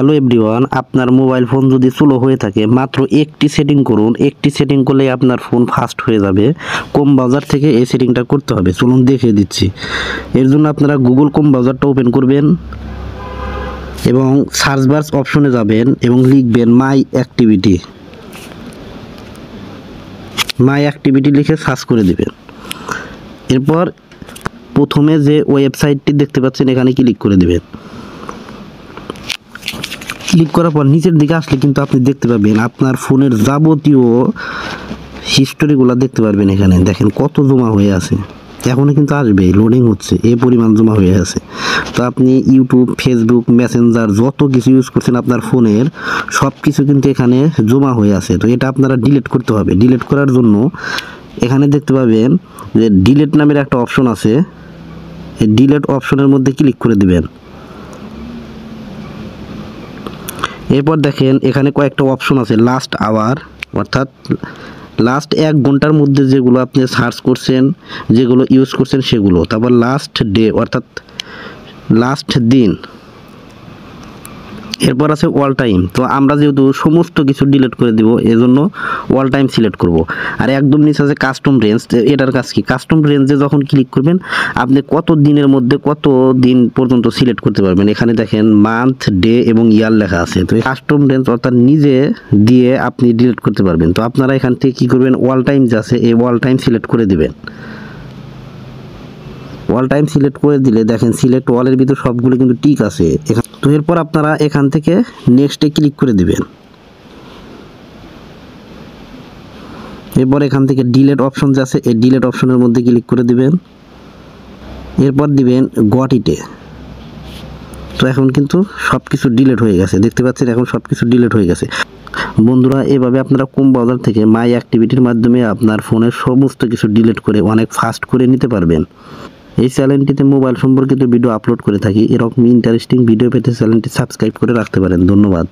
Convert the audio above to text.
Hello everyone, আপনার mobile phone যদি slow হয়ে থাকে মাত্র একটি সেটিং করুন। একটি সেটিং করলে আপনার ফোন ফাস্ট হয়ে যাবে। কম বাজার থেকে এই সেটিংটা করতে হবে, চলুন দেখিয়ে দিচ্ছি। এর জন্য আপনারা গুগল কম বাজারটা ওপেন করবেন এবং সার্চ বার অপশনে যাবেন এবং লিখবেন মাই অ্যাক্টিভিটি। মাই অ্যাক্টিভিটি লিখে সার্চ করে দিবেন। এরপর প্রথমে যে ওয়েবসাইটটি দেখতে পাচ্ছেন এখানে ক্লিক করে দিবেন। ক্লিক করার পর নিচের দিকে আসলে কিন্তু আপনি দেখতে পাবেন আপনার ফোনের যাবতীয় হিস্টোরিগুলো দেখতে পারবেন। এখানে দেখেন কত জমা হয়ে আছে, এখনও কিন্তু আসবে, লোডিং হচ্ছে, এই পরিমাণ জমা হয়ে আছে। তো আপনি ইউটিউব, ফেসবুক, মেসেঞ্জার যত কিছু ইউজ করছেন আপনার ফোনের সব কিছু কিন্তু এখানে জমা হয়ে আছে। তো এটা আপনারা ডিলিট করতে হবে। ডিলিট করার জন্য এখানে দেখতে পাবেন যে ডিলিট নামের একটা অপশন আছে, এই ডিলিট অপশনের মধ্যে ক্লিক করে দিবেন। এরপর দেখেন এখানে কয়েকটা অপশন আছে, লাস্ট আওয়ার অর্থাৎ লাস্ট 1 ঘন্টার মধ্যে যেগুলো আপনি সার্চ করছেন, যেগুলো ইউজ করছেন সেগুলো। তারপর লাস্ট ডে অর্থাৎ লাস্ট দিন। এরপর আছে অল টাইম। তো আমরা যেহেতু সমস্ত কিছু ডিলিট করে দিব এজন্য অল টাইম সিলেক্ট করব। আর একদম নিচে আছে কাস্টম রেঞ্জ। এটার কাজ কি? কাস্টম রেঞ্জে যখন ক্লিক করবেন আপনি কত দিনের মধ্যে কত দিন পর্যন্ত সিলেক্ট করতে পারবেন। এখানে দেখেন মান্থ, ডে এবং ইয়ার লেখা আছে। তো এই কাস্টম রেঞ্জ অর্থাৎ নিজে দিয়ে আপনি ডিলিট করতে পারবেন। তো আপনারা এখান থেকে কী করবেন, অল টাইম যে আছে এই অল টাইম সিলেক্ট করে দিবেন। অল টাইম সিলেক্ট করে দিলে দেখেন সিলেক্ট অলের ভিতর সবগুলো কিন্তু টিক আছে। তো এরপর আপনারা এখান থেকে নেক্সটে ক্লিক করে দিবেন। এরপর এখান থেকে ডিলিট অপশন যে আছে এই ডিলিট অপশনের মধ্যে ক্লিক করে দিবেন। এরপর দিবেন গট ইটে। তো এখন কিন্তু সব কিছু ডিলিট হয়ে গেছে, দেখতে পাচ্ছেন এখন সব কিছু ডিলিট হয়ে গেছে। বন্ধুরা, এভাবে আপনারা কম বাজার থেকে মাই অ্যাক্টিভিটির মাধ্যমে আপনার ফোনের সমস্ত কিছু ডিলিট করে অনেক ফাস্ট করে নিতে পারবেন। এই চ্যানেলটিতে মোবাইল সম্পর্কিত ভিডিও আপলোড করে থাকি। এরকম ইন্টারেস্টিং ভিডিও পেতে চ্যানেলটি সাবস্ক্রাইব করে রাখতে পারেন। ধন্যবাদ।